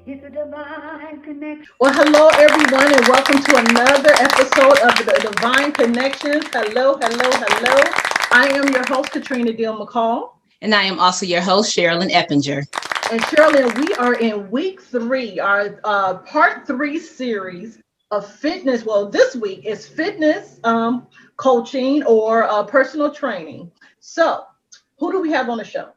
It's a divine connection. Well, hello everyone, and welcome to another episode of the Divine Connections. Hello, hello, hello. I am your host, Katrina Deal-McCall. And I am also your host, Sherilyn Eppinger. And Shirley, we are in week three, our part three series of fitness. Well, this week is fitness coaching or personal training. So, who do we have on the show?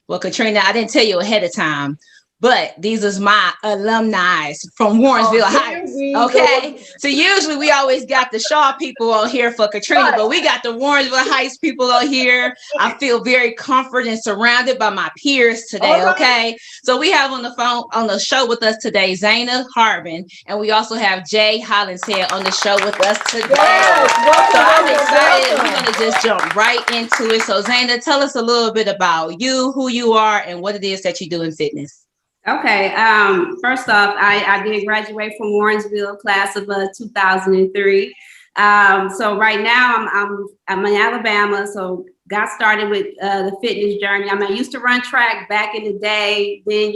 Well, Katrina, I didn't tell you ahead of time, but these is my alumni from Warrensville Heights. Okay. So usually we always got the Shaw people on here for Katrina, but we got the Warrensville Heights people on here. I feel very comforted and surrounded by my peers today. Okay. So we have on the show with us today, Zaynah, Harbin, and we also have Jay Hollinshead on the show with us today. Yes, so I'm excited. We're going to just jump right into it. So Zaynah, tell us a little bit about you, who you are, and what it is that you do in fitness. Okay. First off, I did graduate from Warrensville, class of 2003. So right now I'm in Alabama. So got started with the fitness journey. I used to run track back in the day. Then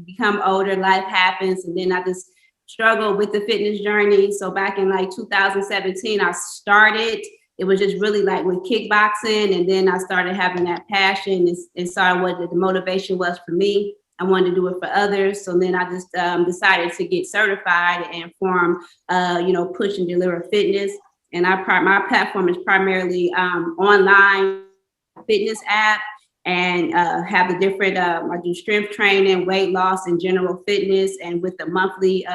become older, life happens, and then I just struggled with the fitness journey. So back in like 2017, I started. It was just really like with kickboxing, and then I started having that passion and saw what the motivation was for me. I wanted to do it for others. So then I just decided to get certified and form, Push and Deliver Fitness. And my platform is primarily online fitness app, and have the different, I do strength training, weight loss, and general fitness. And with the monthly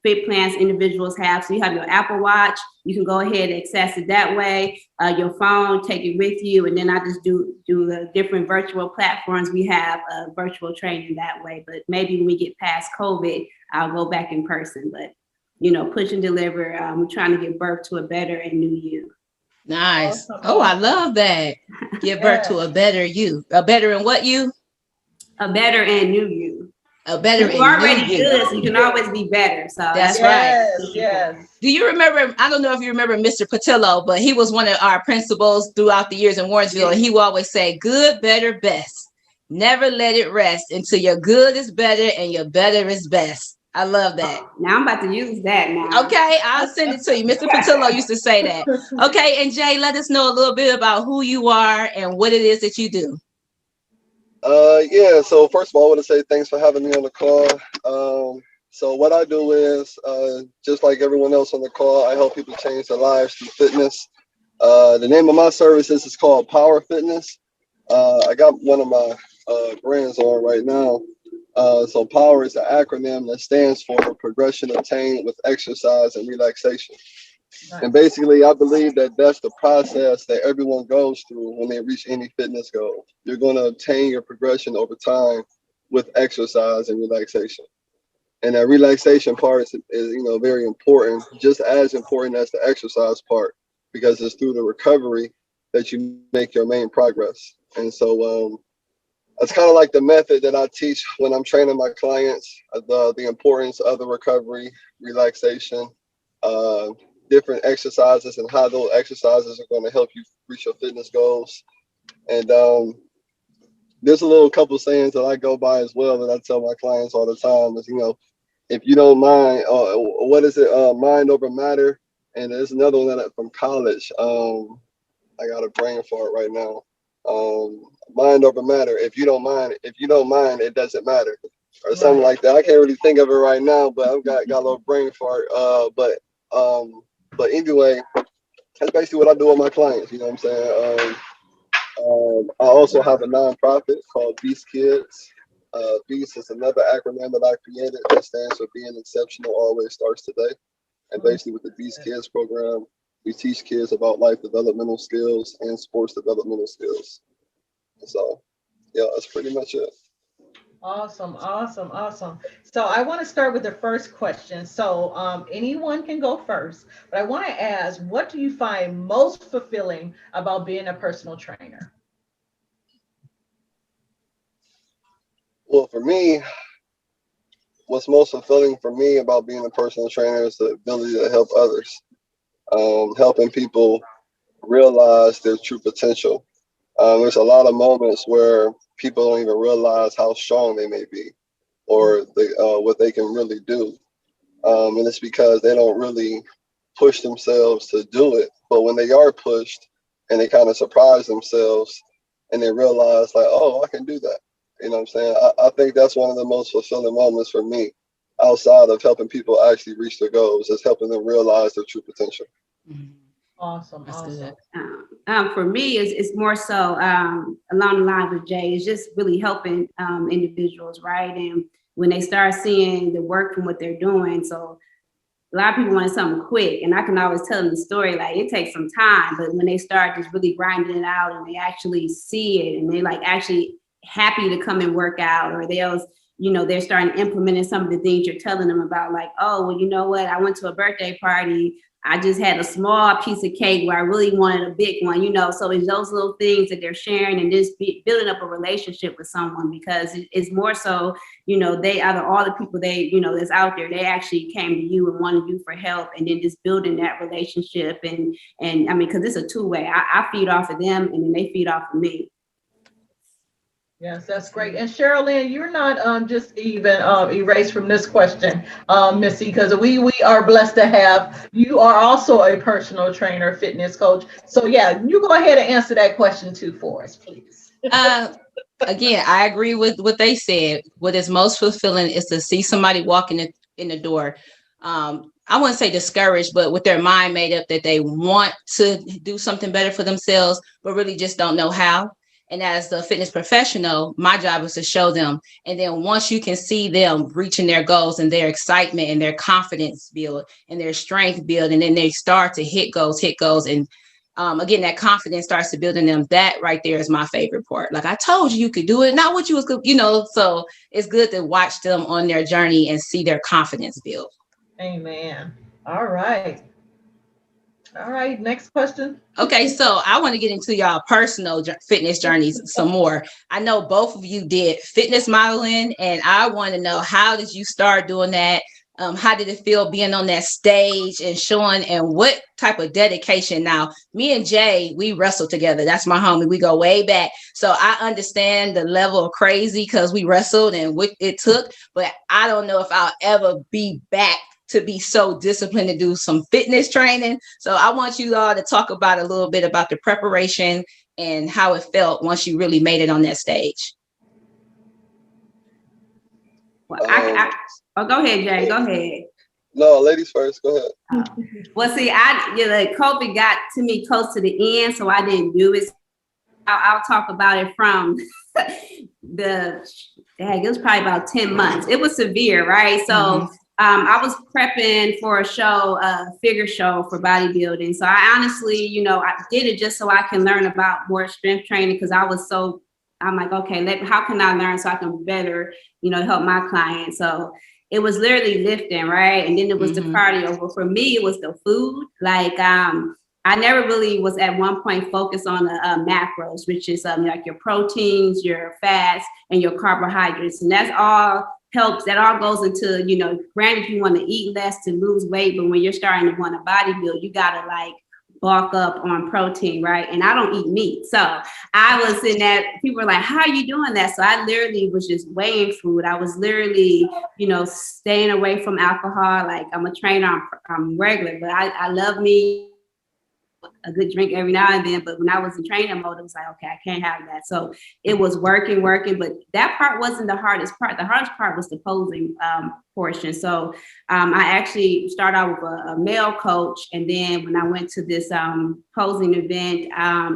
fit plans individuals have. So you have your Apple Watch, you can go ahead and access it that way. Your phone, take it with you. And then I just do the different virtual platforms. We have virtual training that way. But maybe when we get past COVID, I'll go back in person. But, push and deliver. We're trying to give birth to a better and new you. Nice. Awesome. Oh, I love that. Give birth to a better you. A better and what you? A better and new you. A better You're already good, so you can always be better. So that's right. Yes. Do you remember? I don't know if you remember Mr. Patillo, but he was one of our principals throughout the years in Warrensville. And he will always say, good, better, best. Never let it rest until your good is better and your better is best. I love that. Now I'm about to use that now. Okay, I'll send it to you. Mr. Patillo used to say that. Okay, and Jay, let us know a little bit about who you are and what it is that you do. So first of all, I want to say thanks for having me on the call. So what I do is, just like everyone else on the call, I help people change their lives through fitness. The name of my services is called Power Fitness. I got one of my brands on right now. So Power is an acronym that stands for Progression Attained with Exercise and Relaxation. And basically, I believe that that's the process that everyone goes through when they reach any fitness goal. You're going to obtain your progression over time with exercise and relaxation. And that relaxation part is very important, just as important as the exercise part, because it's through the recovery that you make your main progress. And so it's kind of like the method that I teach when I'm training my clients, the importance of the recovery, relaxation, different exercises and how those exercises are going to help you reach your fitness goals. And there's a little couple sayings that I go by as well that I tell my clients all the time is, if you don't mind, what is it? Mind over matter. And there's another one that from college. I got a brain fart right now. Mind over matter. If you don't mind, it doesn't matter, or something like that. I can't really think of it right now, but I've got a little brain fart. But anyway, that's basically what I do with my clients. You know what I'm saying? I also have a nonprofit called Beast Kids. Beast is another acronym that I created that stands for Being Exceptional Always Starts Today. And basically with the Beast Kids program, we teach kids about life developmental skills and sports developmental skills. So, yeah, that's pretty much it. Awesome. So I want to start with the first question. So anyone can go first, but I want to ask, what do you find most fulfilling about being a personal trainer? Well, for me, what's most fulfilling for me about being a personal trainer is the ability to help others, helping people realize their true potential. There's a lot of moments where people don't even realize how strong they may be, or what they can really do. And it's because they don't really push themselves to do it. But when they are pushed and they kind of surprise themselves and they realize like, oh, I can do that. You know what I'm saying? I think that's one of the most fulfilling moments for me outside of helping people actually reach their goals, is helping them realize their true potential. Awesome. That's good. For me, it's more so along the line with Jay, it's just really helping individuals, right? And when they start seeing the work from what they're doing, so a lot of people want something quick, and I can always tell them the story, like it takes some time, but when they start just really grinding it out and they actually see it and they like actually happy to come and work out, or they're starting implementing some of the things you're telling them about, like, oh, well, you know what? I went to a birthday party. I just had a small piece of cake where I really wanted a big one, So it's those little things that they're sharing and just building up a relationship with someone, because it's more so, they out of all the people that's out there, they actually came to you and wanted you for help, and then just building that relationship. And I mean, because it's a two-way. I feed off of them and then they feed off of me. Yes, that's great. And Sherilyn, you're not just even erased from this question, Missy, because we are blessed to have you. Are also a personal trainer, fitness coach. So yeah, you go ahead and answer that question too for us, please. Again, I agree with what they said. What is most fulfilling is to see somebody walking in the door. I wouldn't say discouraged, but with their mind made up that they want to do something better for themselves, but really just don't know how. And as the fitness professional, my job is to show them. And then once you can see them reaching their goals and their excitement and their confidence build and their strength build, and then they start to hit goals. And again, that confidence starts to build in them. That right there is my favorite part. Like I told you could do it, not what you was, so it's good to watch them on their journey and see their confidence build. Amen. All right. Next question. Okay, so I want to get into y'all personal fitness journeys some more. I know both of you did fitness modeling, and I want to know, how did you start doing that? How did it feel being on that stage and showing, and what type of dedication? Now, me and Jay, we wrestled together. That's my homie. We go way back. So I understand the level of crazy because we wrestled and what it took, but I don't know if I'll ever be back to be so disciplined to do some fitness training. So I want you all to talk about a little bit about the preparation and how it felt once you really made it on that stage. Well, go ahead, Jay. Go ahead. No, ladies first. Go ahead. Well, see, COVID got to me close to the end, so I didn't do it. I'll talk about it from it was probably about 10 months. It was severe, right? So I was prepping for a show, a figure show for bodybuilding. So I honestly, I did it just so I can learn about more strength training, because I'm like, okay, how can I learn so I can better, help my clients? So it was literally lifting, right? And then it was the cardio. But for me, it was the food. Like, I never really was at one point focused on the macros, which is like your proteins, your fats, and your carbohydrates. And that's all helps. That all goes into, granted, you want to eat less to lose weight, but when you're starting to want to bodybuild, you got to like bulk up on protein, right? And I don't eat meat. So I was in that, people were like, how are you doing that? So I literally was just weighing food. I was literally, staying away from alcohol. Like, I'm a trainer, I'm regular, but I love me a good drink every now and then. But when I was in training mode, it was like, okay, I can't have that. So it was working, but that part wasn't the hardest part. The hardest part was the posing portion. So I actually started out with a male coach. And then when I went to this posing event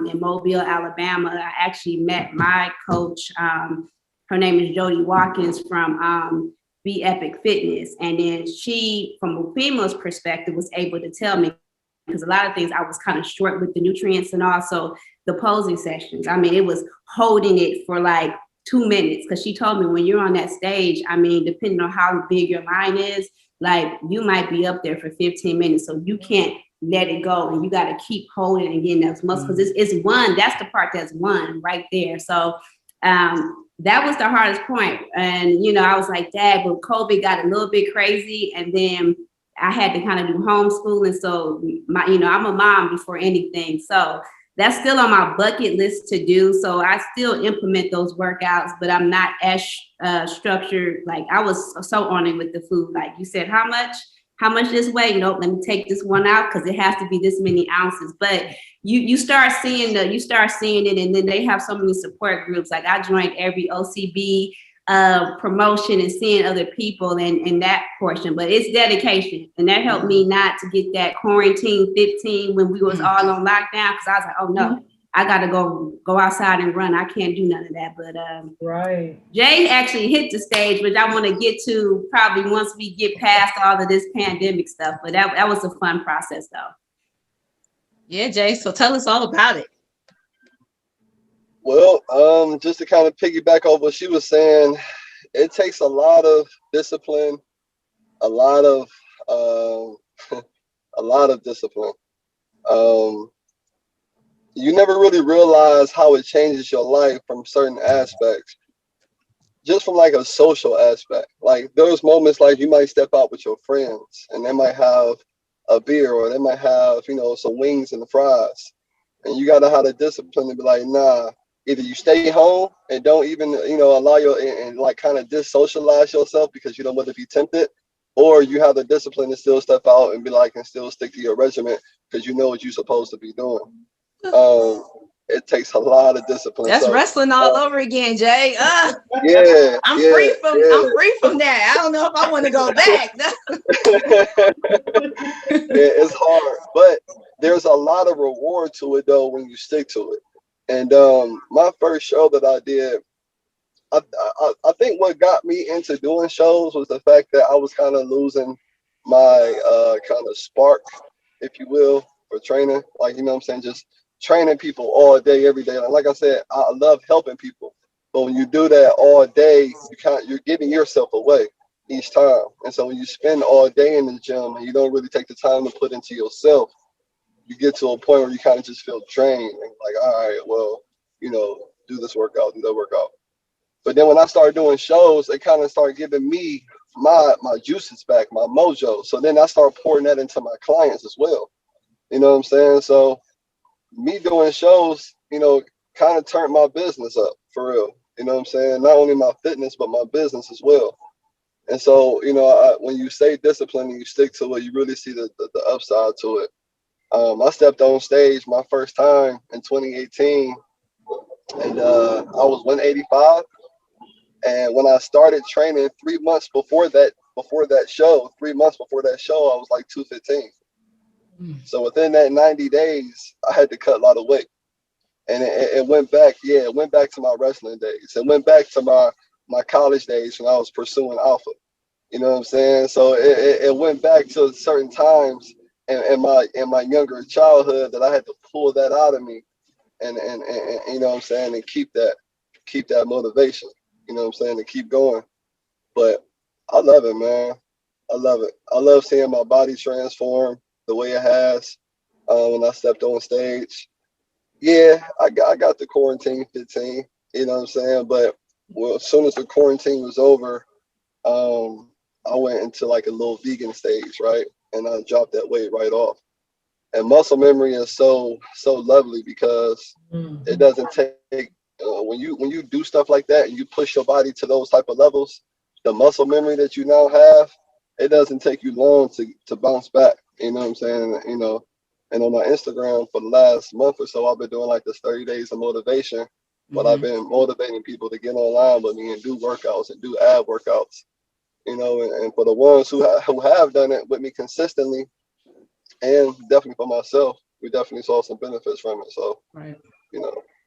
in Mobile, Alabama, I actually met my coach. Her name is Jody Watkins from Be Epic Fitness. And then she, from a female's perspective, was able to tell me, because a lot of things I was kind of short with the nutrients and also the posing sessions. I mean, it was holding it for like 2 minutes, because she told me when you're on that stage, I mean, depending on how big your line is, like you might be up there for 15 minutes. So you can't let it go, and you got to keep holding and getting those muscles, because it's one, that's the part that's one right there. So that was the hardest point. And, I was like, Dad, but COVID got a little bit crazy, and then I had to kind of do homeschooling. So I'm a mom before anything. So that's still on my bucket list to do. So I still implement those workouts, but I'm not as structured. Like I was so on it with the food. Like you said, how much this weigh? You know, let me take this one out because it has to be this many ounces. But you start seeing it, and then they have so many support groups. Like I joined every OCB promotion and seeing other people in that portion, but it's dedication, and that helped me not to get that quarantine 15 when we was all on lockdown, because I was like, oh no, I gotta go outside and run. I can't do none of that. But right, Jay actually hit the stage, which I want to get to probably once we get past all of this pandemic stuff. But that was a fun process though. Yeah, Jay, so tell us all about it. Well, just to kind of piggyback off what she was saying, it takes a lot of discipline, a lot of discipline. You never really realize how it changes your life from certain aspects, just from like a social aspect. Like there's moments like you might step out with your friends and they might have a beer or they might have, some wings and fries. And you gotta have the discipline to be like, nah, either you stay home and don't even, allow and like kind of dissocialize yourself because you don't want to be tempted, or you have the discipline to still step out and be like, and still stick to your regimen because you know what you're supposed to be doing. It takes a lot of discipline. That's wrestling all over again, Jay. Yeah, I'm free from that. I don't know if I want to go back. Yeah, it's hard, but there's a lot of reward to it though when you stick to it. And my first show that I did, I think what got me into doing shows was the fact that I was kind of losing my kind of spark, if you will, for training. Like, what I'm saying, just training people all day, every day. Like I said, I love helping people, but when you do that all day, you're giving yourself away each time. And so when you spend all day in the gym and you don't really take the time to put into yourself, you get to a point where you kind of just feel drained and like, all right, well, do this workout, do that workout. But then when I started doing shows, it kind of started giving me my juices back, my mojo. So then I started pouring that into my clients as well. You know what I'm saying? So me doing shows, kind of turned my business up for real. You know what I'm saying? Not only my fitness, but my business as well. And so, when you stay disciplined and you stick to it, you really see the upside to it. I stepped on stage my first time in 2018, and I was 185. And when I started training 3 months before that show, I was like 215. So within that 90 days, I had to cut a lot of weight. And it went back, it went back to my wrestling days. It went back to my college days when I was pursuing alpha. You know what I'm saying? So it went back to certain times in my younger childhood that I had to pull that out of me and you know what I'm saying, and keep that motivation, you know what I'm saying, to keep going. But I love it, man. I love it. I love seeing my body transform the way it has when I stepped on stage. Yeah, I got the quarantine 15, you know what I'm saying? But as soon as the quarantine was over, I went into like a little vegan stage, right? And I dropped that weight right off. And muscle memory is so lovely because it doesn't take when you do stuff like that and you push your body to those type of levels, the muscle memory that you now have, it doesn't take you long to bounce back. You know what I'm saying? And on my Instagram for the last month or so, I've been doing like this 30 days of motivation. But I've been motivating people to get online with me and do workouts and do ab workouts. And for the ones who have done it with me consistently, and definitely for myself, we definitely saw some benefits from it. So, right.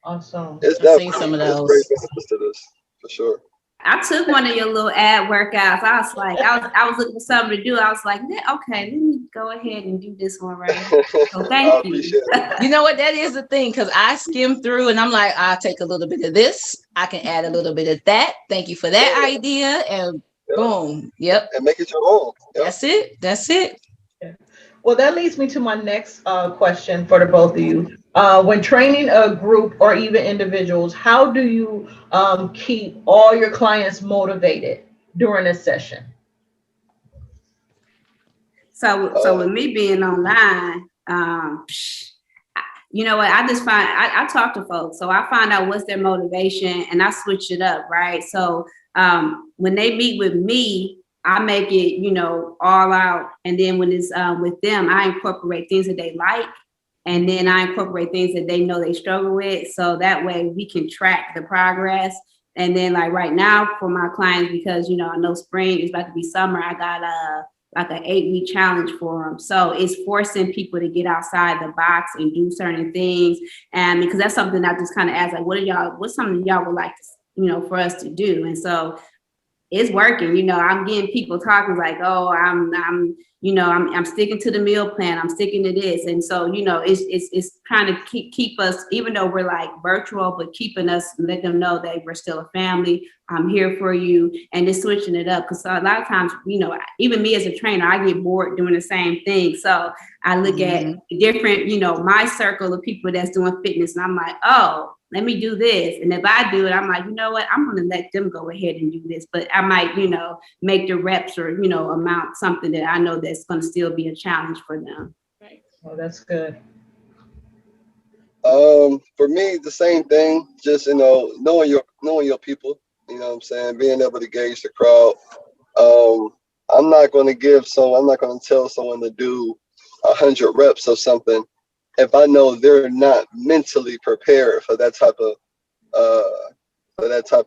Awesome. It's I've seen some of definitely those. great benefits to this, for sure. I took one of your little ad workouts. I was like, I was looking for something to do. I was like, okay, let me go ahead and do this one right here. So thank you. You know what? That is the thing, because I skim through and I'm like, I'll take a little bit of this. I can add a little bit of that. Thank you for that idea. And boom. Yep. And make it your own. Yep. That's it. Yeah. Well, that leads me to my next question for the both of you. When training a group or even individuals, how do you keep all your clients motivated during a session? So with me being online, you know what, I just find, I talk to folks, so I find out what's their motivation and I switch it up, right? So when they meet with me, I make it, you know, all out. And then when it's with them, I incorporate things that they like. And then I incorporate things that they know they struggle with. So that way we can track the progress. And then like right now for my clients, because, you know, I know spring is about to be summer, I got like an 8-week challenge for them. So it's forcing people to get outside the box and do certain things. And because that's something I just kind of ask, like, what's something y'all would like to, you know, for us to do? And so it's working, you know, I'm getting people talking like, oh, I'm sticking to the meal plan. I'm sticking to this. And so, you know, it's trying to keep us, even though we're like virtual, but keeping us, let them know that we're still a family. I'm here for you, and just switching it up. Cause a lot of times, you know, even me as a trainer, I get bored doing the same thing. So I look at different, you know, my circle of people that's doing fitness, and I'm like, oh, let me do this. And if I do it, I'm like, you know what, I'm going to let them go ahead and do this. But I might, you know, make the reps or, you know, amount something that I know that's going to still be a challenge for them. Right. Oh, that's good. For me, the same thing, just, you know, knowing your people, you know what I'm saying, being able to gauge the crowd. I'm not going to tell someone to do 100 reps or something if I know they're not mentally prepared for that type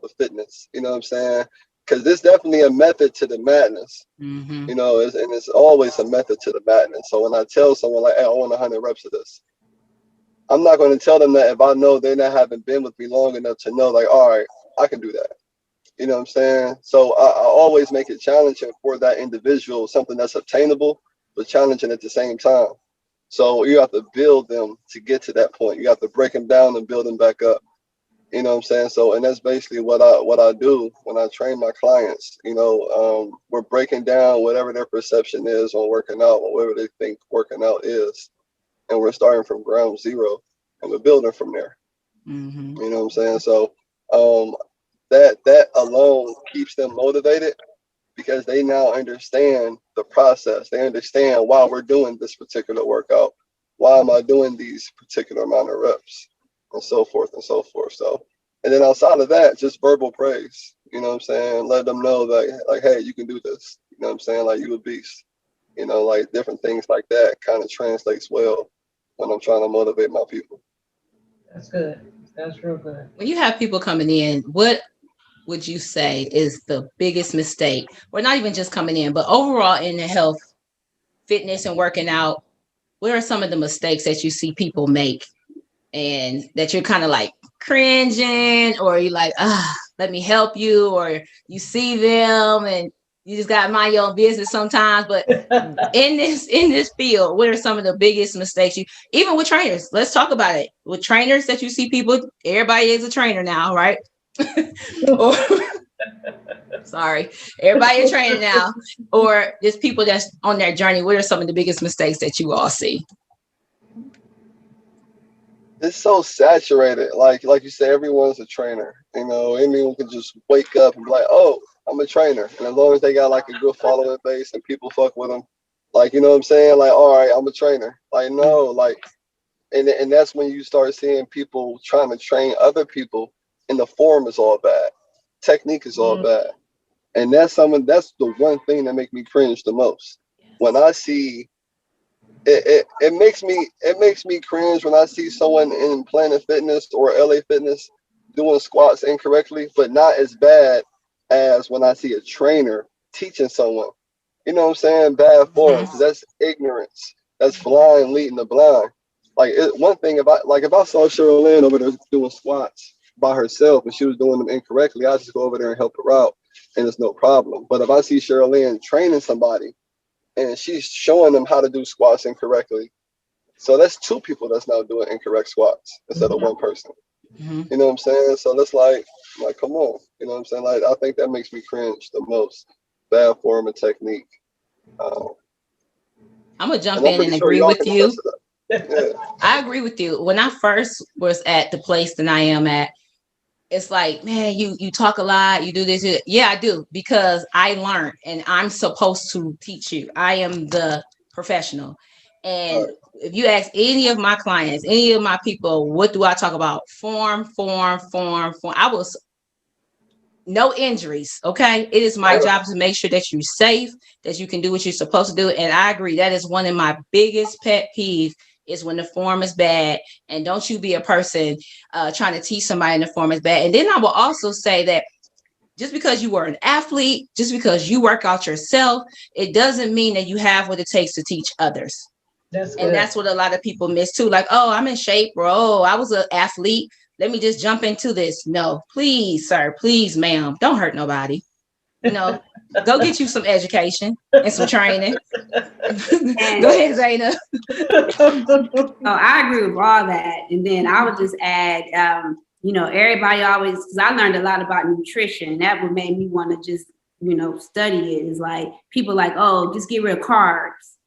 of fitness. You know what I'm saying? Because there's definitely a method to the madness. You know, and it's always a method to the madness. So when I tell someone like, hey, I want 100 reps of this, I'm not going to tell them that if I know they haven't been with me long enough to know, like, all right, I can do that. You know what I'm saying? So I always make it challenging for that individual, something that's obtainable, but challenging at the same time. So you have to build them to get to that point. You have to break them down and build them back up. You know what I'm saying? So, and that's basically what I do when I train my clients. You know, we're breaking down whatever their perception is on working out, or whatever they think working out is. And we're starting from ground zero and we're building from there. You know what I'm saying? So that alone keeps them motivated, because they now understand the process. They understand why we're doing this particular workout. Why am I doing these particular amount of reps, and so forth and so forth. So, and then outside of that, just verbal praise. You know what I'm saying? Let them know that, like, hey, you can do this. You know what I'm saying? Like, you a beast. You know, like different things like that kind of translates well when I'm trying to motivate my people. That's good. That's real good. When you have people coming in, what would you say is the biggest mistake, or not even just coming in, but overall in the health, fitness, and working out? What are some of the mistakes that you see people make and that you're kind of like cringing, or you're like, let me help you, or you see them and you just got to mind your own business sometimes? But in this field, what are some of the biggest mistakes even with trainers? Let's talk about it. With trainers that you see people, everybody is a trainer now, right? Sorry, everybody is training now, or just people that's on their journey. What are some of the biggest mistakes that you all see? It's so saturated. Like you said, everyone's a trainer. You know, anyone can just wake up and be like, oh, I'm a trainer. And as long as they got like a good following base and people fuck with them, like, you know what I'm saying? Like, all right, I'm a trainer. Like, no, like, and that's when you start seeing people trying to train other people, and the form is all bad. Technique is all bad. And that's the one thing that makes me cringe the most. When I see it makes me cringe when I see someone in Planet Fitness or LA Fitness doing squats incorrectly, but not as bad as when I see a trainer teaching someone. You know what I'm saying? Bad form, because that's ignorance. That's blind leading the blind. Like, one thing, if I saw Cheryl Lynn over there doing squats by herself and she was doing them incorrectly, I just go over there and help her out, and it's no problem. But if I see Cheryl Lynn training somebody and she's showing them how to do squats incorrectly, so that's two people that's now doing incorrect squats instead of one person. You know what I'm saying? So that's like, come on. You know what I'm saying? Like, I think that makes me cringe the most. Bad form and technique. I'm gonna jump in and agree with you. Yeah. I agree with you. When I first was at the place that I am at, it's like, man, you talk a lot, you do this. Yeah, I do, because I learned and I'm supposed to teach you. I am the professional. And if you ask any of my clients, any of my people, what do I talk about? Form. I was no injuries. Okay. It is my job to make sure that you're safe, that you can do what you're supposed to do. And I agree. That is one of my biggest pet peeves is when the form is bad. And don't you be a person trying to teach somebody and the form is bad. And then I will also say that just because you were an athlete, just because you work out yourself, it doesn't mean that you have what it takes to teach others. And that's what a lot of people miss too. Like, oh, I'm in shape, bro. I was an athlete. Let me just jump into this. No, please, sir. Please, ma'am. Don't hurt nobody. Go get you some education and some training. Go ahead, Zaynah. Oh, I agree with all that. And then I would just add, everybody always, because I learned a lot about nutrition. That would make me want to just, study it. Is like people like, oh, just get rid of carbs.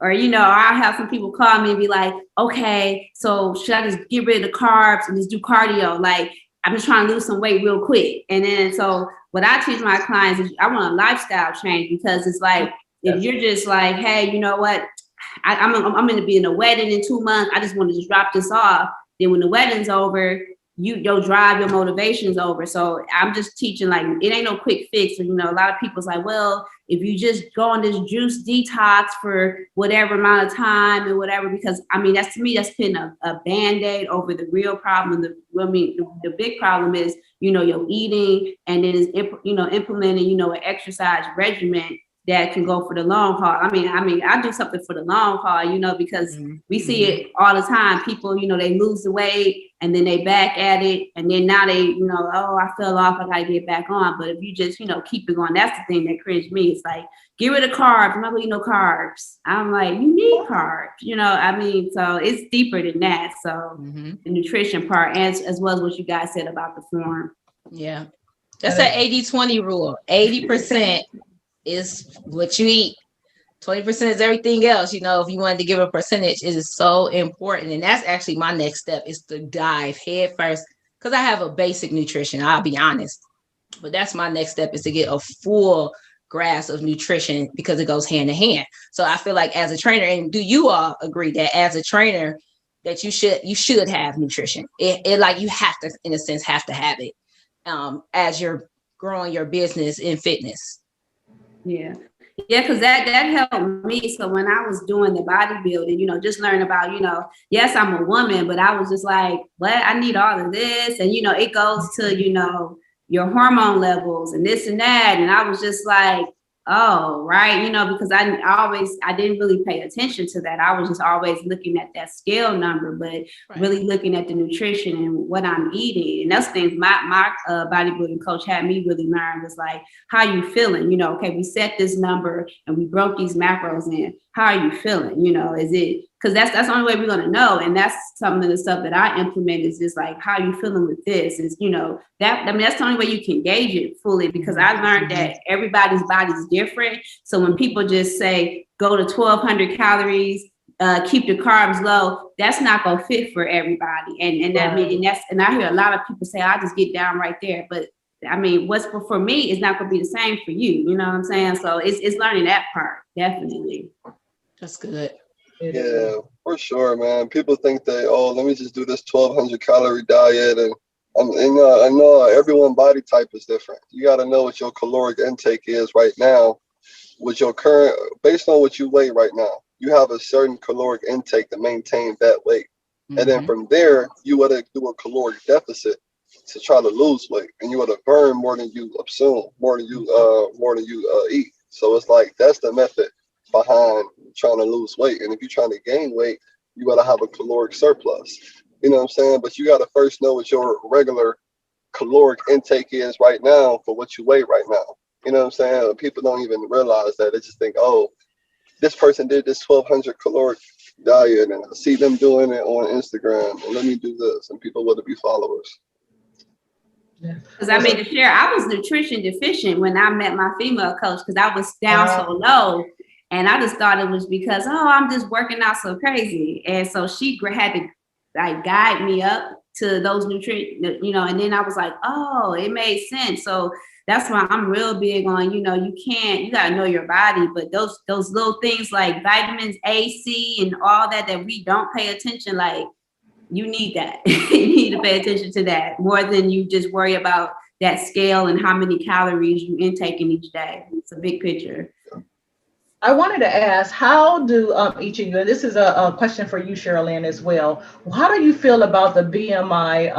Or, I'll have some people call me and be like, okay, so should I just get rid of the carbs and just do cardio? Like, I'm just trying to lose some weight real quick. And then, so what I teach my clients is I want a lifestyle change, because it's like, if you're just like, hey, you know what? I'm going to be in a wedding in 2 months. I just want to just drop this off. Then when the wedding's over, your drive, your motivation is over. So I'm just teaching, like, it ain't no quick fix. And, a lot of people's like, well, if you just go on this juice detox for whatever amount of time and whatever, because that's, to me, that's putting a Band-Aid over the real problem. The big problem is, your eating, and then is, implementing, an exercise regimen that can go for the long haul. I do something for the long haul, because we see it all the time. People, they lose the weight and then they back at it. And then now they, oh, I fell off, I gotta get back on. But if you just, keep it going, that's the thing that cringed me. It's like, get rid of carbs. I'm not gonna eat no carbs. I'm like, you need carbs, so it's deeper than that. So the nutrition part, as well as what you guys said about the form. Yeah. That's an 80-20 rule. 80% is what you eat. 20% is everything else. If you wanted to give a percentage, it is so important. And that's actually my next step, is to dive head first, because I have a basic nutrition, I'll be honest. But that's my next step, is to get a full grasp of nutrition, because it goes hand in hand. So I feel like as a trainer, and do you all agree that as a trainer that you should have nutrition? It like you have to, in a sense, have to have it as you're growing your business in fitness. Yeah, because that helped me. So when I was doing the bodybuilding, just learn about, yes, I'm a woman, but I was just like, what? I need all of this. And, it goes to, your hormone levels and this and that. And I was just like, oh, right. Because I didn't really pay attention to that. I was just always looking at that scale number, but really looking at the nutrition and what I'm eating. And those things my bodybuilding coach had me really learn was like, how are you feeling? Okay, we set this number and we broke these macros in. How are you feeling? Is it, because that's the only way we're going to know. And that's some of the stuff that I implement, is just like, how are you feeling with this? Is, that's the only way you can gauge it fully, because I learned that everybody's body is different. So when people just say, go to 1,200 calories, keep the carbs low, that's not going to fit for everybody. And I hear a lot of people say, I'll just get down right there. But what's for me is not going to be the same for you. You know what I'm saying? So it's learning that part. Definitely. That's good. Yeah, for sure, man. People think that, oh, let me just do this 1,200 calorie diet, and I know everyone's body type is different. You got to know what your caloric intake is right now, with your current, based on what you weigh right now. You have a certain caloric intake to maintain that weight, and then from there, you want to do a caloric deficit to try to lose weight, and you want to burn more than you consume, more than you eat. So it's like, that's the method behind trying to lose weight. And if you're trying to gain weight, you got to have a caloric surplus. You know what I'm saying? But you got to first know what your regular caloric intake is right now for what you weigh right now. You know what I'm saying? People don't even realize that. They just think, oh, this person did this 1,200 caloric diet, and I see them doing it on Instagram, and let me do this, and people want to be followers. Because I made a share, I was nutrition deficient when I met my female coach, because I was down so low. And I just thought it was because, I'm just working out so crazy. And so she had to like guide me up to those nutrients, you know, and then I was like, oh, it made sense. So that's why I'm real big on, you know, you gotta know your body, but those little things like vitamins A, C, and all that we don't pay attention, like you need that. You need to pay attention to that more than you just worry about that scale and how many calories you intake in each day. It's a big picture. I wanted to ask, how do each of you, and this is a question for you, Sherilyn, as well. How do you feel about the BMI,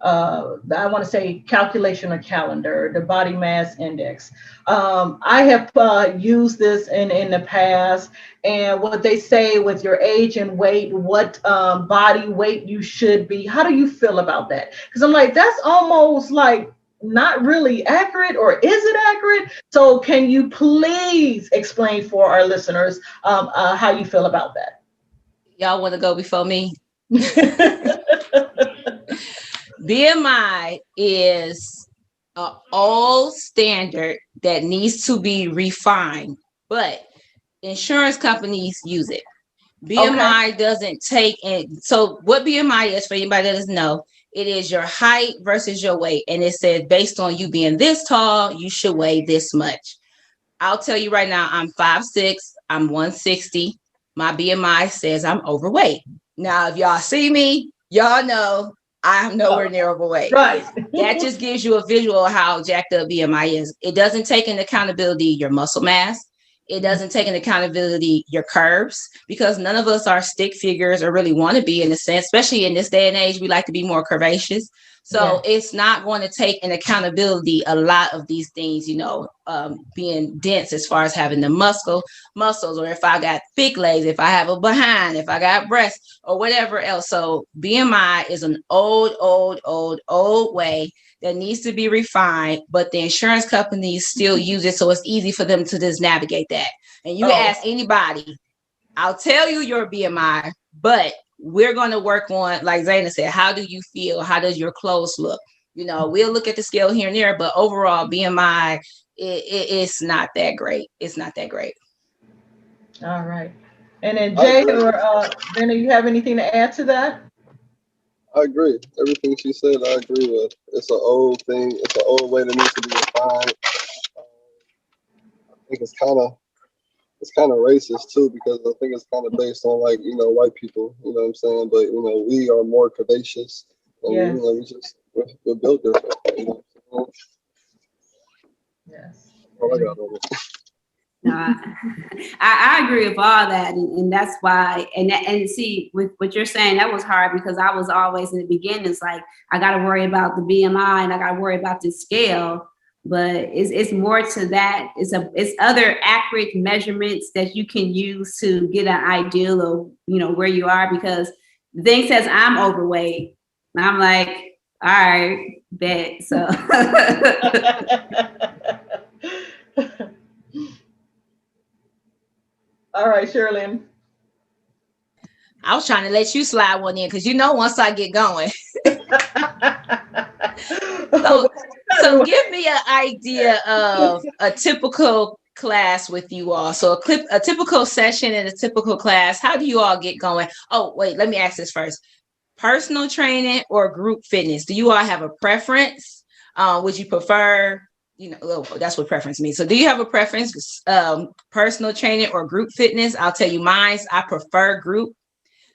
I want to say calculation or calendar, the body mass index? I have used this in the past, and what they say with your age and weight, what body weight you should be. How do you feel about that? Because I'm like, that's almost like not really accurate, or is it accurate? So can you please explain for our listeners how you feel about that? Y'all want to go before me? BMI is an old standard that needs to be refined, but insurance companies use it. BMI doesn't take in. So what BMI is, for anybody that doesn't know, it is your height versus your weight. And it says based on you being this tall, you should weigh this much. I'll tell you right now, I'm 5'6", I'm 160. My BMI says I'm overweight. Now, if y'all see me, y'all know I'm nowhere near overweight. Right. That just gives you a visual of how jacked up BMI is. It doesn't take into accountability your muscle mass. It doesn't take into accountability your curves, because none of us are stick figures or really want to be, in a sense, especially in this day and age, we like to be more curvaceous. So it's not going to take into accountability a lot of these things, you know, being dense as far as having the muscles, or if I got thick legs, if I have a behind, if I got breasts or whatever else. So BMI is an old way that needs to be refined, but the insurance companies still use it. So it's easy for them to just navigate that. And you ask anybody, I'll tell you your BMI, but we're going to work on, like Zaynah said, how do you feel? How does your clothes look? You know, we'll look at the scale here and there, but overall BMI, it's not that great. It's not that great. All right. And then Jay or Zaynah, you have anything to add to that? I agree. Everything she said, I agree with. It's an old thing. It's an old way that needs to be refined. I think it's kind of racist too, because I think it's kind of based on, like, you know, white people. You know what I'm saying? But you know, we are more curvaceous, and you know, we're built different. You know what I'm saying? Yes. All I got on it. No, I agree with all that, and that's why. And see, with what you're saying, that was hard because I was always in the beginning. It's like I got to worry about the BMI and I got to worry about the scale, but it's more to that. It's other accurate measurements that you can use to get an ideal of, you know, where you are. Because the thing says I'm overweight, and I'm like, all right, bet. So. All right, Sherilyn. I was trying to let you slide one in because, you know, once I get going. So give me an idea of a typical class with you all. So a typical session and a typical class. How do you all get going? Oh, wait, let me ask this first. Personal training or group fitness? Do you all have a preference? Would you prefer, you know, that's what preference means. So do you have a preference, personal training or group fitness? I'll tell you mine. I prefer group.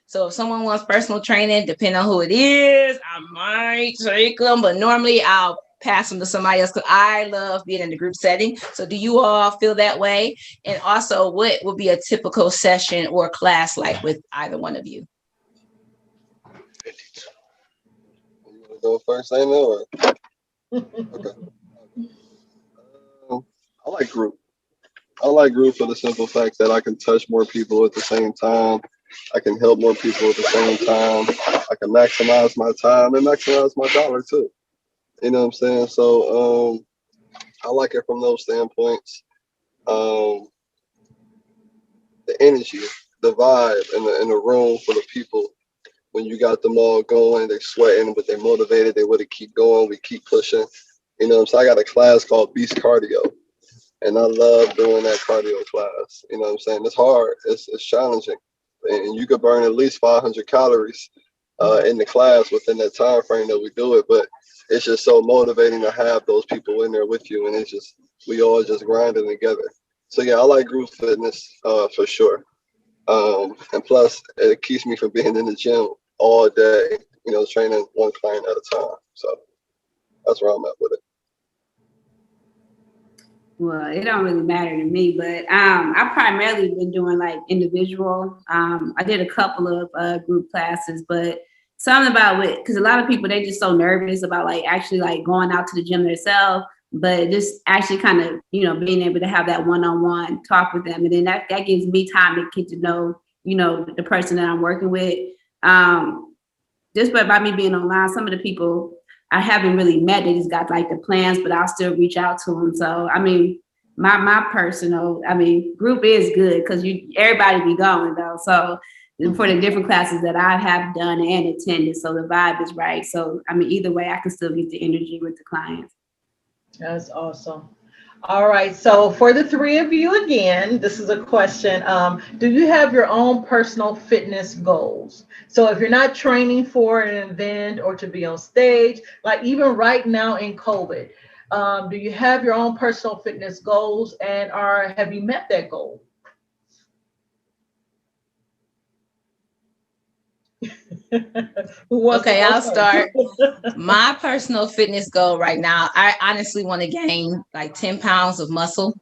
So if someone wants personal training, depending on who it is, I might take them, but normally I'll pass them to somebody else because I love being in the group setting. So do you all feel that way? And also, what would be a typical session or class like with either one of you? You want to go first, Zaynah, or? Okay. I like group. I like group for the simple fact that I can touch more people at the same time. I can help more people at the same time. I can maximize my time and maximize my dollar too. You know what I'm saying? So I like it from those standpoints. The energy, the vibe in the room for the people, when you got them all going, they're sweating, but they're motivated. They want to keep going. We keep pushing. You know what I'm saying? I got a class called Beast Cardio, and I love doing that cardio class. You know what I'm saying? It's hard. It's challenging. And you could burn at least 500 calories in the class within that time frame that we do it. But it's just so motivating to have those people in there with you, and it's just we all just grinding together. So yeah, I like group fitness for sure. And plus, it keeps me from being in the gym all day, training one client at a time. So that's where I'm at with it. Well, it don't really matter to me, but I've primarily been doing like individual. I did a couple of group classes, but something about it, because a lot of people, they just so nervous about like actually like going out to the gym themselves, but just actually kind of, being able to have that one-on-one talk with them. And then that gives me time to get to know, the person that I'm working with. Just by me being online, some of the people I haven't really met, they just got like the plans, but I'll still reach out to them. So, I mean, my personal, group is good because everybody be going though. So for the different classes that I have done and attended, so the vibe is right. So, either way, I can still get the energy with the clients. That's awesome. All right. So for the three of you again, this is a question. Do you have your own personal fitness goals? So if you're not training for an event or to be on stage, like even right now in COVID, do you have your own personal fitness goals, and have you met that goal? Okay, I'll start. My personal fitness goal right now, I honestly want to gain like 10 pounds of muscle.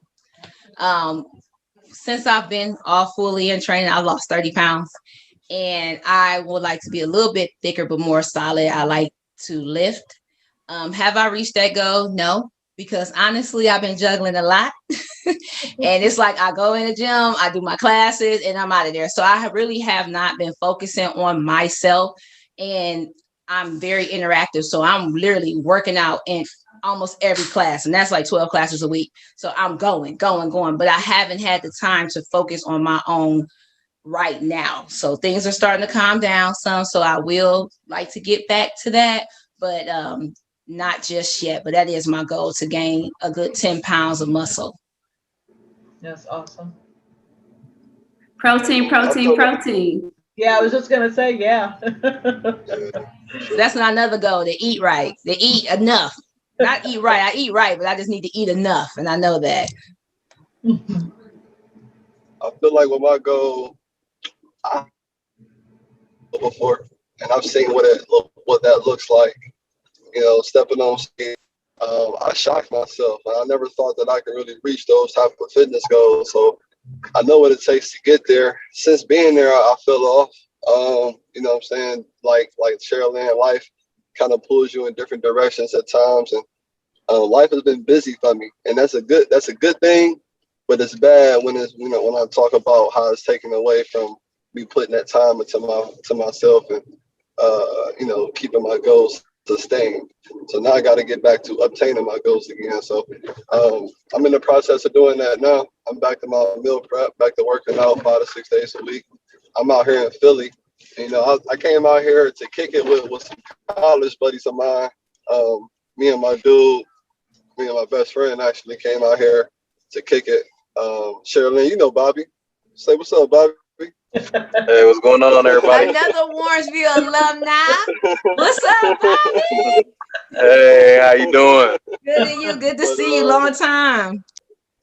Since I've been all fully in training, I've lost 30 pounds, and I would like to be a little bit thicker but more solid. I like to lift. Have I reached that goal? No, because honestly, I've been juggling a lot. And it's like I go in the gym, I do my classes, and I'm out of there. So I really have not been focusing on myself, and I'm very interactive. So I'm literally working out in almost every class, and that's like 12 classes a week. So I'm going, but I haven't had the time to focus on my own right now. So things are starting to calm down some. So I will like to get back to that, but not just yet. But that is my goal, to gain a good 10 pounds of muscle. That's awesome. Protein. Yeah, I was just gonna say, yeah. That's not another goal, to eat right, to eat enough. Not eat right. I eat right, but I just need to eat enough, and I know that. I feel like with my goal, before, and I've seen what that looks like. Stepping on stage. I shocked myself. I never thought that I could really reach those type of fitness goals. So I know what it takes to get there. Since being there, I fell off. You know what I'm saying? Like Sherilyn, life kind of pulls you in different directions at times, and life has been busy for me, and that's a good thing. But it's bad when when I talk about how it's taken away from me putting that time into myself and keeping my goals sustained. So now I got to get back to obtaining my goals again. So I'm in the process of doing that now. I'm back to my meal prep, back to working out 5 to 6 days a week. I'm out here in Philly. I came out here to kick it with some college buddies of mine. Me and my best friend actually came out here to kick it. Sherilyn, Bobby. Say what's up, Bobby. Hey, what's going on, everybody? Another Warrensville alumni. What's up, Bobby? Hey, how you doing? Good to you. Good to see you. Long time.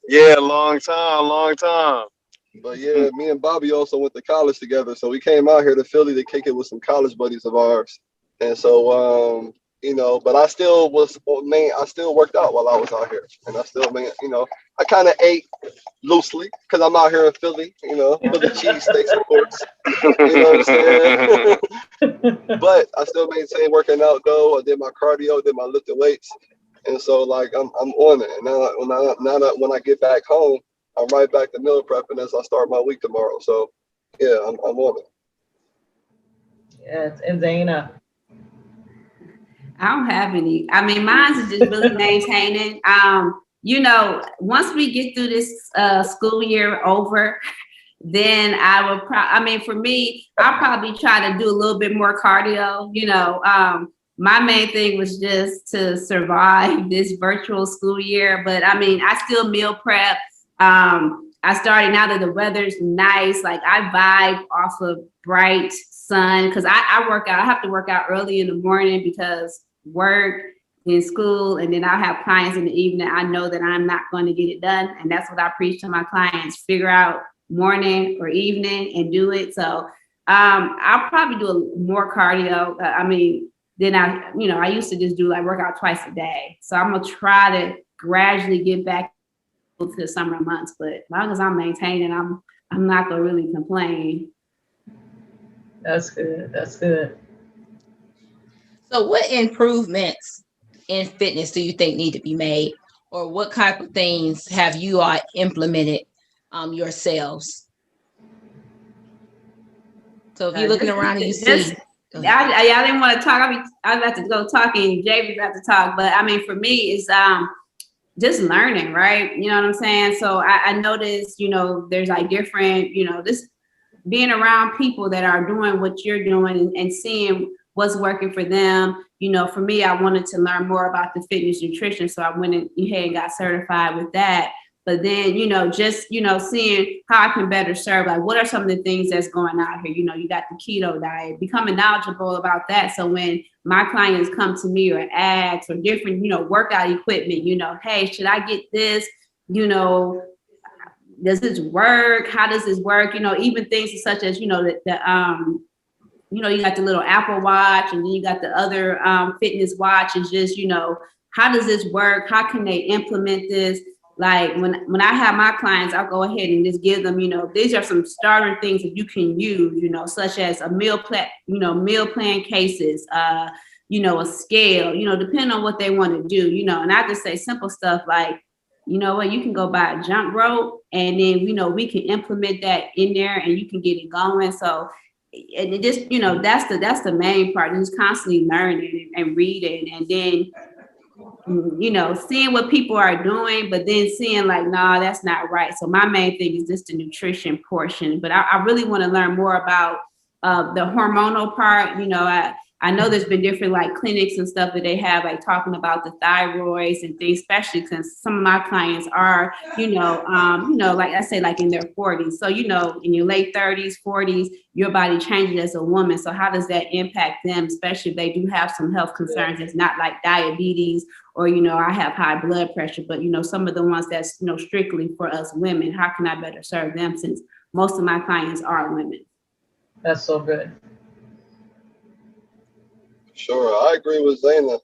Yeah, long time. But yeah, me and Bobby also went to college together, so we came out here to Philly to kick it with some college buddies of ours. And so, but I still worked out while I was out here, and I still, I kind of ate loosely because I'm out here in Philly, Philly cheesesteaks, of course. You know what I'm saying? But I still maintain working out though. I did my cardio, did my lifting weights, and so like I'm on it. And when I get back home, I'm right back to meal prepping as I start my week tomorrow. So yeah, I'm on it. Yes, and Zaynah. I don't have any. Mine's is just really maintaining. Once we get through this school year over, then I would for me, I'll probably try to do a little bit more cardio. My main thing was just to survive this virtual school year. But I still meal prep. I started, now that the weather's nice, like I vibe off of bright sun, because I work out. I have to work out early in the morning because work in school, and then I'll have clients in the evening. I know that I'm not going to get it done. And that's what I preach to my clients: figure out morning or evening and do it. So I'll probably do more cardio. Then I used to just do like workout twice a day. So I'm gonna try to gradually get back to the summer months, but as long as I'm maintaining, I'm not gonna really complain. That's good. That's good. So what improvements in fitness do you think need to be made, or what type of things have you all implemented yourselves? So if you're looking around and you see, I didn't want to talk. I was about to go talking. Jamie's about to talk, but I mean, for me, it's just learning, right? You know what I'm saying? So I noticed, there's like different, this being around people that are doing what you're doing and seeing what's working for them. For me, I wanted to learn more about the fitness nutrition, so I went ahead and got certified with that. But then, seeing how I can better serve, like what are some of the things that's going out here? You got the keto diet, becoming knowledgeable about that. So when my clients come to me or ask for different, workout equipment, hey, should I get this? Does this work? How does this work? Even things such as, you got the little Apple Watch, and then you got the other fitness watch. Is just, how does this work? How can they implement this? Like when I have my clients, I'll go ahead and just give them, these are some starter things that you can use, such as a meal plan, meal plan cases, a scale, depending on what they want to do, and I just say simple stuff like, you can go buy a jump rope, and then, we can implement that in there and you can get it going. So, and it just, that's the main part, just constantly learning and reading, and then, seeing what people are doing, but then seeing like, nah, that's not right. So my main thing is just the nutrition portion, but I really want to learn more about the hormonal part. I know there's been different like clinics and stuff that they have, like talking about the thyroids and things, especially because some of my clients are, like I say, like in their 40s. So, in your late 30s, 40s, your body changes as a woman. So how does that impact them, especially if they do have some health concerns? It's not like diabetes or, I have high blood pressure, but, some of the ones that's, strictly for us women. How can I better serve them, since most of my clients are women? That's so good. Sure, I agree with Zaynah.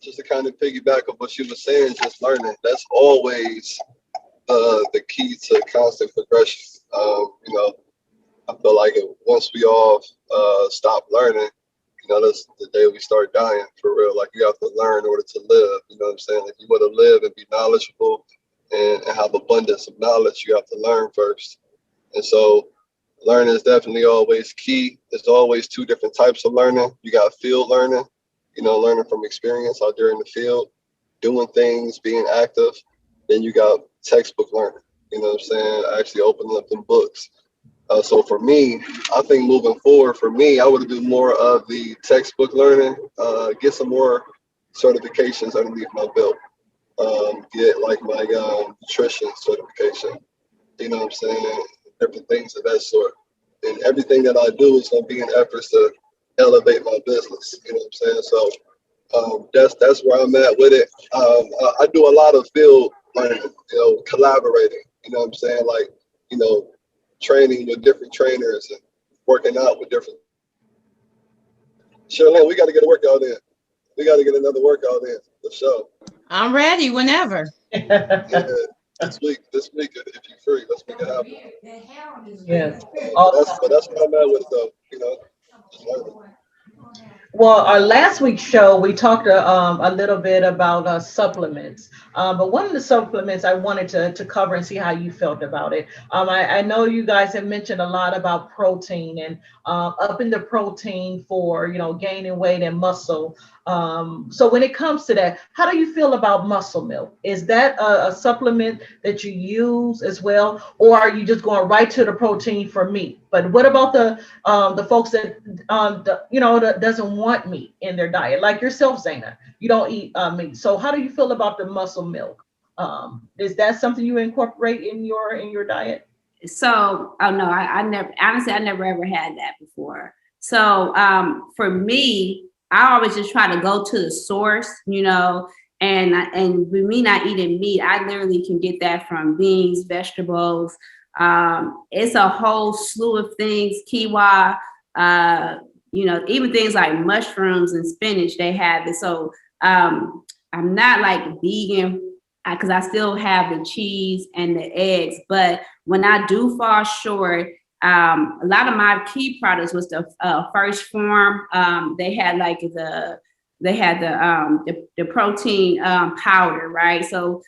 Just to kind of piggyback on what she was saying, just learning. That's always the key to constant progression. I feel like once we all stop learning, that's the day we start dying for real. Like, you have to learn in order to live. You know what I'm saying? If you want to live and be knowledgeable and have abundance of knowledge, you have to learn first. And so learning is definitely always key. There's always two different types of learning. You got field learning, learning from experience out there in the field, doing things, being active. Then you got textbook learning, actually opening up them books. So for me, I think moving forward, I would do more of the textbook learning, get some more certifications underneath my belt, get like my nutrition certification, different things of that sort. And everything that I do is going to be in efforts to elevate my business. You know what I'm saying? So that's where I'm at with it. I do a lot of field learning, collaborating. You know what I'm saying? Like, training with different trainers and working out with different. Charlene, we got to get a workout in. We got to get another workout in for sure. I'm ready whenever. Yeah. This week, if you're free, let's make it happen. Yes. But that's what I'm at with, though. Just learning. Well, our last week's show, we talked a little bit about supplements. But one of the supplements I wanted to cover and see how you felt about it. I know you guys have mentioned a lot about protein and upping the protein for, gaining weight and muscle. So when it comes to that, how do you feel about muscle milk? Is that a supplement that you use as well? Or are you just going right to the protein for meat? But what about the folks that, that doesn't want meat in their diet, like yourself, Zaynah? You don't eat meat. So how do you feel about the muscle milk? Is that something you incorporate in your diet? So, oh no, I never, honestly, I never ever had that before. So, for me, I always just try to go to the source, and with me not eating meat, I literally can get that from beans, vegetables. It's a whole slew of things, quinoa, even things like mushrooms and spinach, they have it. So, I'm not like vegan because I still have the cheese and the eggs, but when I do fall short, a lot of my key products was the First Form. They had like the protein powder, right? So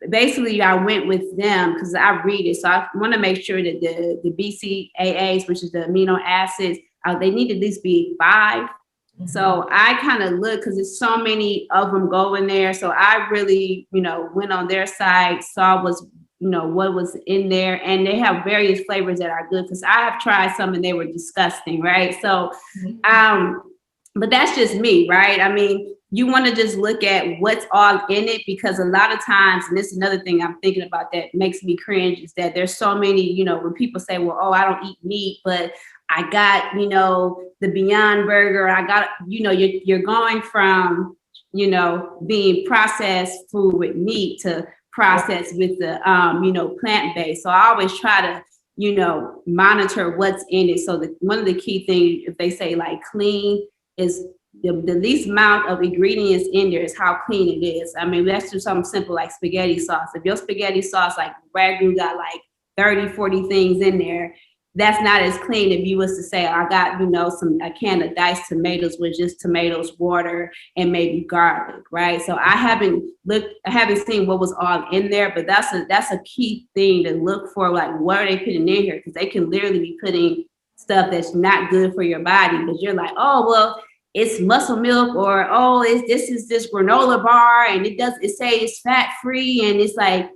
basically, I went with them because I read it. So I want to make sure that the BCAAs, which is the amino acids, they need to at least be 5. So I kind of look because there's so many of them go in there. So I really, went on their site, saw what was in there, and they have various flavors that are good because I have tried some and they were disgusting, right? So, but that's just me, right? I mean, you want to just look at what's all in it because a lot of times, and this is another thing I'm thinking about that makes me cringe, is that there's so many, when people say, well, oh, I don't eat meat, but I got, the Beyond Burger. I got, you're going from, being processed food with meat to processed with the, plant-based. So I always try to, monitor what's in it. So one of the key things, if they say like clean, is the least amount of ingredients in there is how clean it is. I mean, let's do something simple like spaghetti sauce. If your spaghetti sauce, like Ragu, got like 30, 40 things in there, that's not as clean if you was to say, I got, a can of diced tomatoes with just tomatoes, water, and maybe garlic, right? So I haven't seen what was all in there, but that's a key thing to look for, like what are they putting in here? Because they can literally be putting stuff that's not good for your body, but you're like, oh, well, it's muscle milk, or, oh, this is this granola bar, and it say it's fat free, and it's like,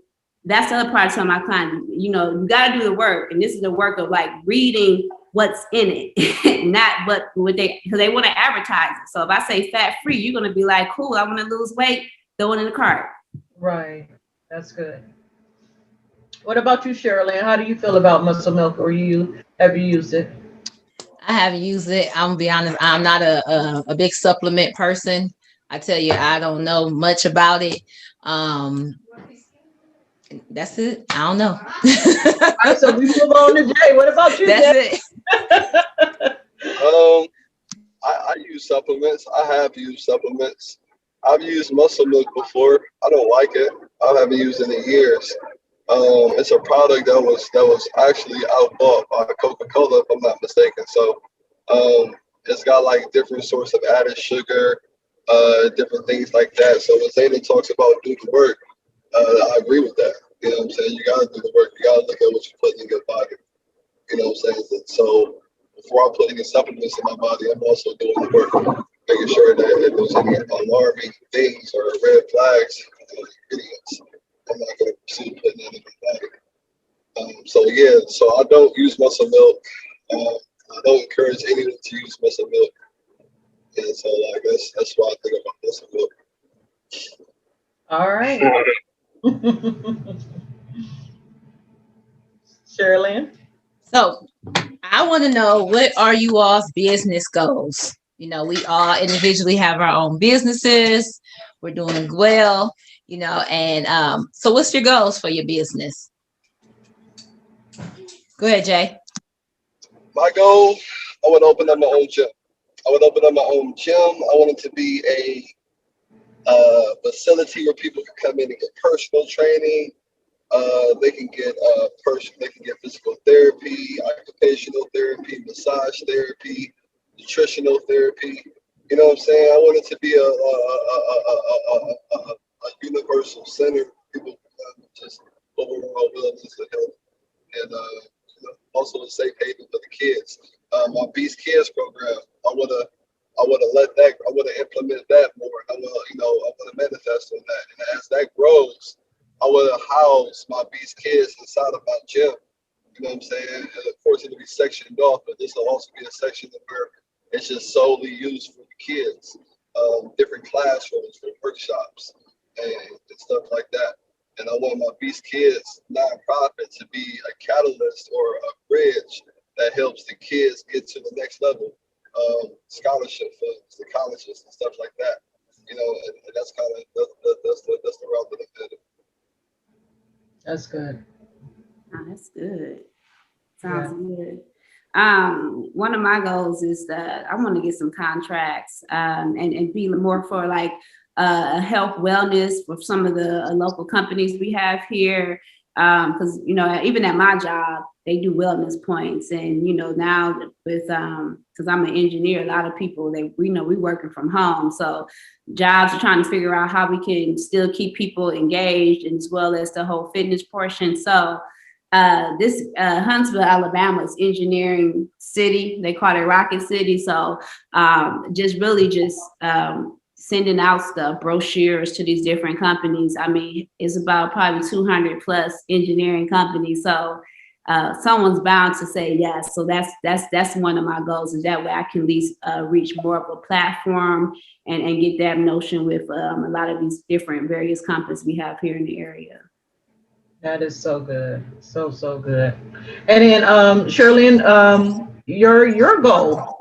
that's the other part of my client, you got to do the work. And this is the work of like reading what's in it, not what because they want to advertise it. So if I say fat free, you're going to be like, cool, I want to lose weight, throw it in the cart. Right. That's good. What about you, Sherilyn? How do you feel about muscle milk, or have you used it? I haven't used it. I'm gonna be honest. I'm not a big supplement person. I tell you, I don't know much about it. That's it. I don't know. All right, so we move on to Jay. What about you? That's it. I use supplements. I have used supplements. I've used muscle milk before. I don't like it. I haven't used it in years. It's a product that was actually outbought by Coca-Cola, if I'm not mistaken. So it's got like different sorts of added sugar, different things like that. So when Zaynah talks about do the work, I agree with that. You know what I'm saying? You gotta do the work. You gotta look at what you're putting in your body. You know what I'm saying? So before I'm putting in supplements in my body, I'm also doing the work, making sure that if there's any alarming things or red flags, ingredients, I'm not gonna pursue putting it in my body. So I don't use muscle milk. I don't encourage anyone to use muscle milk. And so like that's why I think about muscle milk. All right. Sherilyn. So I want to know, what are you all's business goals? We all individually have our own businesses. We're doing well, and so what's your goals for your business? Go ahead, Jay. My goal, I would open up my own gym. I want it to be a facility where people can come in and get personal training. They can get physical therapy, occupational therapy, massage therapy, nutritional therapy. You know what I'm saying? I want it to be a universal center. People just overall wellness and health, and also a safe haven for the kids. My Beast Kids program, I want to implement that more. I want to manifest on that, and as that grows, I want to house my Beast Kids inside of my gym. You know what I'm saying? And of course, it'll be sectioned off, but this will also be a section where it's just solely used for the kids. Different classrooms for workshops and stuff like that. And I want my Beast Kids nonprofit to be a catalyst or a bridge that helps the kids get to the next level of scholarship funds, the colleges and stuff like that. You know, and that's kind of that's the route that I'm headed. That's good. Oh, that's good. Sounds good. One of my goals is that I want to get some contracts and be more for like health wellness for some of the local companies we have here. Because, you know, even at my job, they do wellness points. And, you know, now with, because I'm an engineer, a lot of people, we working from home. So jobs are trying to figure out how we can still keep people engaged, and as well as the whole fitness portion. So this Huntsville, Alabama is engineering city. They call it Rocket City. So just sending out stuff, brochures to these different companies. I mean, it's about probably 200 plus engineering companies. So someone's bound to say yes. So that's one of my goals, is that way I can at least reach more of a platform and get that notion with a lot of these different various companies we have here in the area. That is so good. So good. And then Shirlene, your goal.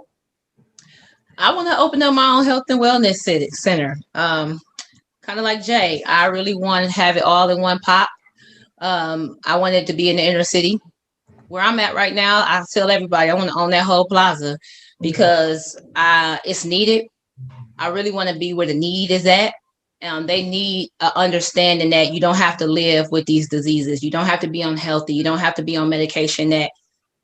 I want to open up my own health and wellness center. Kind of like Jay, I really want to have it all in one pop. I want it to be in the inner city. Where I'm at right now, I tell everybody I want to own that whole plaza because it's needed. I really want to be where the need is at. They need an understanding that you don't have to live with these diseases. You don't have to be unhealthy. You don't have to be on medication, that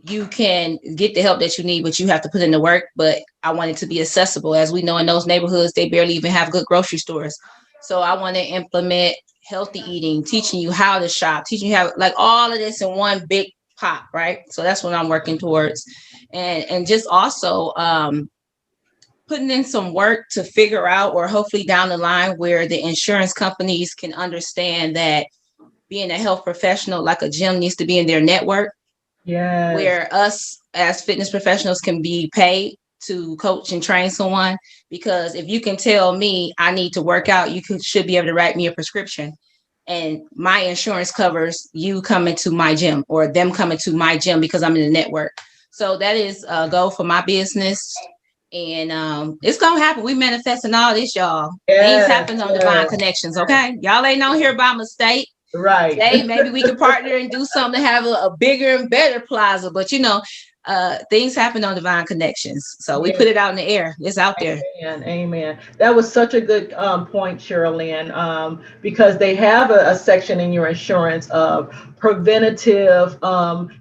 you can get the help that you need, but you have to put in the work. But I want it to be accessible. As we know, in those neighborhoods, they barely even have good grocery stores. So I want to implement healthy eating, teaching you how to shop, teaching you how, like all of this in one big pot, right? So that's what I'm working towards. And just also putting in some work to figure out, or hopefully down the line, where the insurance companies can understand that being a health professional, like a gym, needs to be in their network. Yeah. Where us as fitness professionals can be paid to coach and train someone. Because if you can tell me I need to work out, you should be able to write me a prescription. And my insurance covers you coming to my gym, or them coming to my gym, because I'm in the network. So that is a goal for my business. And it's gonna happen. We manifesting all this, y'all. Things happen on divine connections. Okay, y'all ain't on here by mistake. Right. Hey, maybe we could partner and do something to have a bigger and better plaza. But you know, things happen on divine connections. So we put it out in the air. It's out there. Amen. That was such a good point, Sherilyn, because they have a section in your insurance of preventative.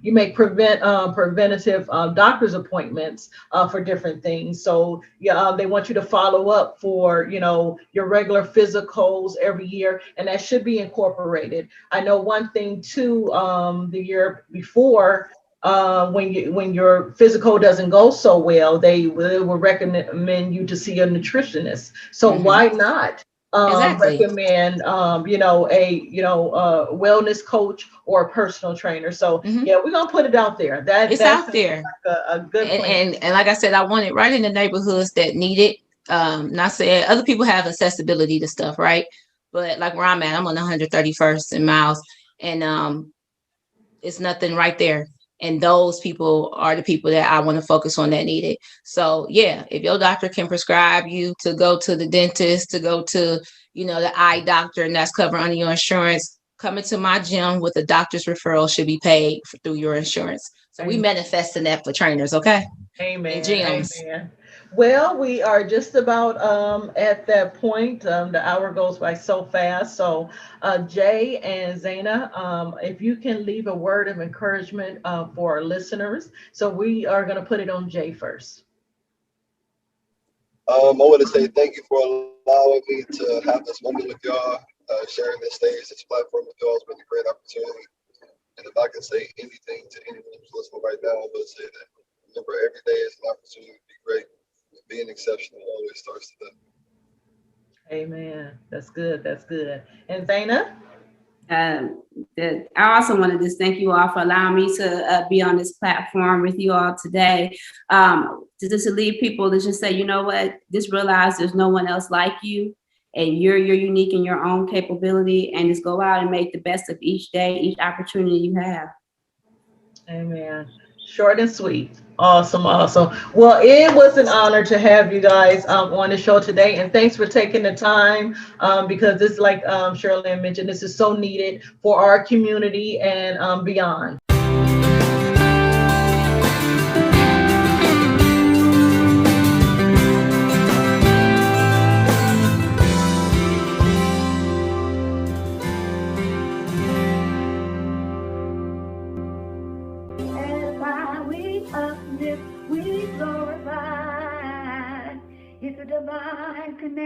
You make preventative doctor's appointments for different things. So they want you to follow up for, you know, your regular physicals every year, and that should be incorporated. I know one thing too, the year before, when your physical doesn't go so well, they will recommend you to see a nutritionist. So why not recommend a wellness coach or a personal trainer? So we're gonna put it out there. That's out there. Like a good plan. And like I said, I want it right in the neighborhoods that need it. Not saying other people have accessibility to stuff, right? But like where I'm at, I'm on 131st and Miles, and it's nothing right there. And those people are the people that I want to focus on that need it. So yeah, if your doctor can prescribe you to go to the dentist, to go to, you know, the eye doctor, and that's covered under your insurance, coming to my gym with a doctor's referral should be paid through your insurance. So we manifesting that for trainers, okay? Amen. And gyms. Amen. Well, we are just about at that point. The hour goes by so fast. So Jay and Zaynah, if you can leave a word of encouragement for our listeners. So we are going to put it on Jay first. I want to say thank you for allowing me to have this moment with y'all, sharing this stage, this platform with y'all. It's been a great opportunity. And if I can say anything to anyone who's listening right now, I will say that remember, every day is an opportunity to be great. Being exceptional always starts today. Amen. That's good. That's good. And Zaynah? I also want to just thank you all for allowing me to be on this platform with you all today. To leave people to just say, you know what, just realize there's no one else like you. and you're unique in your own capability, and just go out and make the best of each day, each opportunity you have. Amen. Short and sweet. Awesome, awesome. Well, it was an honor to have you guys on the show today, and thanks for taking the time because this, like Shirley mentioned, this is so needed for our community and beyond. And while we uplift, we glorify. It's a divine connection.